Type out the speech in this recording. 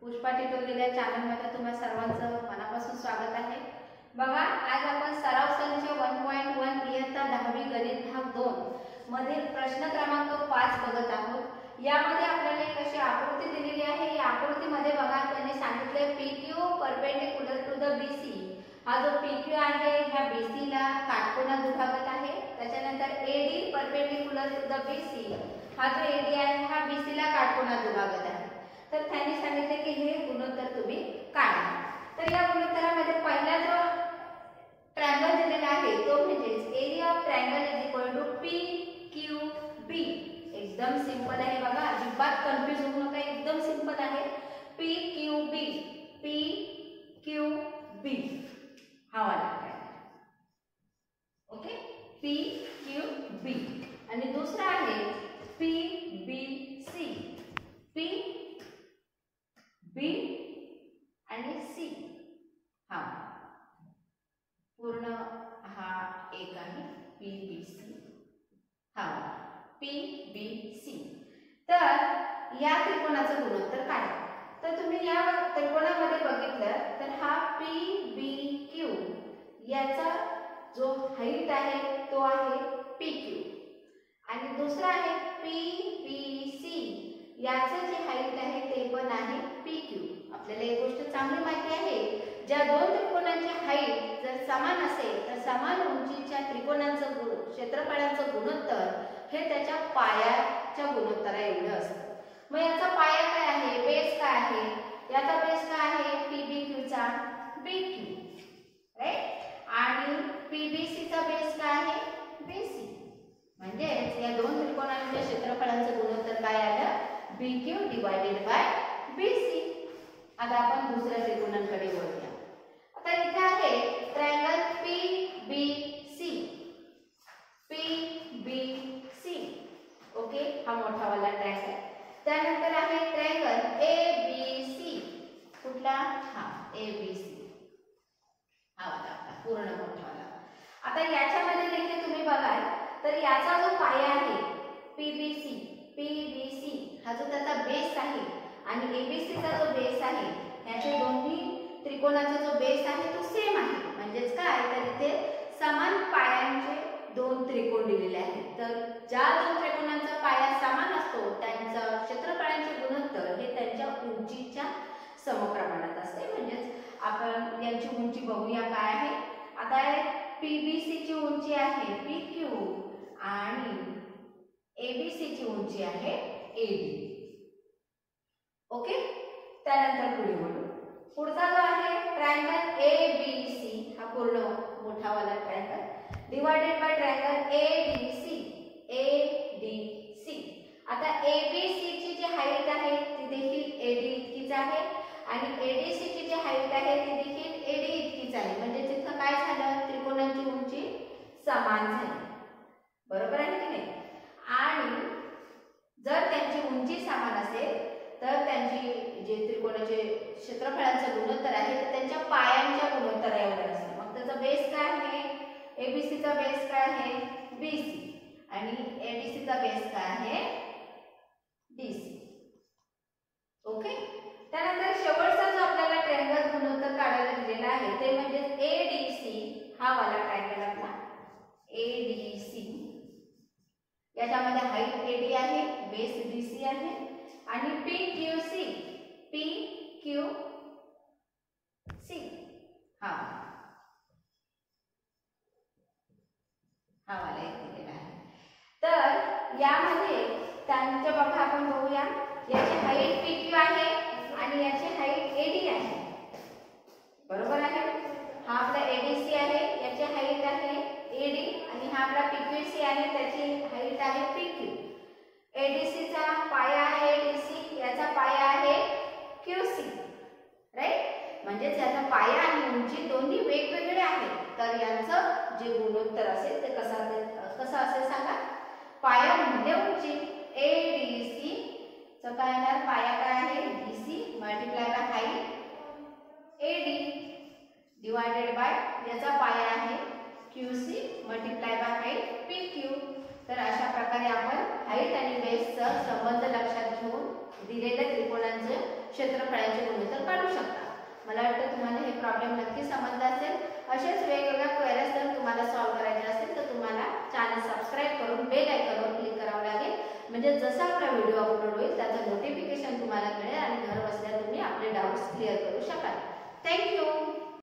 Pushpa tutorial या चॅनलमध्ये तुम्हा सर्वांचं मनापासून स्वागत आहे। बघा, आज आपण सराव संच 1.1 इयत्ता 10वी गणित भाग 2 मधील प्रश्न क्रमांक 5 बघत आहोत। यामध्ये आपल्याला एक अशी आकृती दिलेली आहे। या आकृतीमध्ये बघा, त्यांनी सांगितले PQ perpendicular to the BC। हा जो PQ आहे ह्या BC ला काटकोनात दुभागत आहे। त्याच्यानंतर AD perpendicular to the BC, हा जो AD आहे हा BC ला काटकोनात दुभागत आहे। तर त्यांनी सांगितले की हे गुणोत्तर तुम्ही काढा। तर या गुणोत्तरामध्ये पहिला जो ट्रायंगल दिलेला आहे तो म्हणजे area of triangle is equal to PQB। एकदम सिंपल आहे बघा, अजिबात कन्फ्यूज होऊ नका, एकदम सिंपल आहे। PQB हा वाला ट्रायंगल, ओके, PQB। आणि दुसरा आहे PBC, B आणि C, हा पूर्ण हा एक आहे PBC, हा PBC। तर या त्रिकोणाचं गुणोत्तर काढा। तर तुम्ही या त्रिकोणामध्ये बघितलं तर हा PBQ याचा जो हाईट आहे तो आहे PQ आणि दुसरा आहे PBC याचं जे हाईट आहे ते पण आहे PQ। आपल्याला एक गोष्ट चांगली माहिती आहे, ज्या दोन त्रिकोणांची हाईट जर समान असेल तर समान उंचीच्या त्रिकोणांचं क्षेत्रफळाचं गुणोत्तर हे त्याच्या पायाच्या गुणोत्तरा एवढं असतं। मग याचा पाया काय आहे, बेस काय आहे? याचा बेस काय आहे PBQ चा BQ, राईट, आणि PBC चा बेस काय आहे BC। म्हणजे या दोन त्रिकोणांच्या क्षेत्रफळाचं गुणोत्तर काय आलं, BQ डिवाइडेड बाय BC। आता आपण दुसऱ्या त्रिकोणांकडे वळूया। आता इथे आहे ट्रायंगल PBC, ओके, हा मोठा वाला ट्रायंगल। त्यानंतर आहे ट्रायंगल ABC, कुठला, हा ABC, हा वाला पूर्ण मोठा वाला। आता याच्यामध्ये देखील तुम्ही बघाल तर याचा जो पाया आहे PBC हा जो त्याचा बेस आहे आणि ABC चा जो बेस आहे, याचे दोन्ही त्रिकोणाचा जो बेस आहे तो सेम आहे। म्हणजेच काय, तर इथे समान पायांचे दोन त्रिकोण दिलेले आहेत। तर ज्या दोन त्रिकोणांचा पाया समान असतो त्यांचं क्षेत्रफळांचे गुणोत्तर हे त्यांच्या उंचीच्या समप्रमाणात असते। म्हणजेच आपण यांची उंची बघूया काय आहे। आता PBC ची उंची आहे PQ आणि ABC ची उंची आहे AD, ओके। त्यानंतर पुढे वळू। पुढचा जो आहे ट्रायंगल ABC, हा पूर्ण मोठा वाला triangle divided by triangle ADC। आता ABC ची जी हाईट आहे ती देखील AD इतकीच आहे आणि ADC ची जी हाईट आहे ती देखील AD इतकीच आहे। म्हणजे तिथं काय झालं, त्रिकोणांची उंची समान झाली, बरोबर आहे की नाही। आणि जर त्यांची उंची समान असेल तर त्यांची जे त्रिकोणाचे क्षेत्रफळाचं गुणोत्तर आहे तर त्यांच्या पायांच्या गुणोत्तरा एवढं असतं। मग त्याचा बेस काय आहे, ABC चा बेस काय आहे BC आणि ADC चा बेस काय आहे DC, ओके। त्यानंतर शेवटचा जो आपल्याला ट्रायंगल गुणोत्तर काढायला दिलेला आहे ते म्हणजे ADC, हा वाला ट्रायंगल आपला ADC। याच्यामध्ये हाईट AD आहे, बेस BC आहे आणि PQC हा वाला एक दिलेला आहे। तर यामध्ये त्यांच्या बघा आपण बघूया, याची हाईट PQ आहे आणि याची हाईट AD आहे, बरोबर आहे। हा आपला ADC आहे, याची हाईट आहे AD आणि हा आपला PQC आहे, त्याची हाईट आहे PQ। ADC चा पाया आहे DC, याचा पाया आहे QC, राईट। म्हणजे याचा पाया आणि उंची दोन्ही वेगवेगळे आहेत। तर यांचं जे गुणोत्तर असेल ते कसं असेल सांगा। पाया म्हणजे उंची ADC चा काय येणार, पाया काय आहे DC multiply by height AD divided by याचा पाया आहे QC multiply by height PQ। तर अशा प्रकारे आपण हाईट आणि बेसचा संबंध लक्षात घेऊन दिलेल्या त्रिकोणांचे क्षेत्रफळाचे गुणोत्तर काढू शकता. मला वाटतं तुम्हाला हे प्रॉब्लेम नक्की समजला असेल. असेच वेगवेगळ्या क्वेरीज जर तुम्हाला सॉल्व्ह करायचे असेल तर तुम्हाला चॅनल सबस्क्राईब करून बेल आयकॉनवर क्लिक करावं लागेल. म्हणजे जसा आपला व्हिडिओ अपलोड होईल त्याचं नोटिफिकेशन तुम्हाला मिळेल आणि घर बसल्या तुम्ही आपले डाऊट्स क्लिअर करू शकाल. थँक्यू.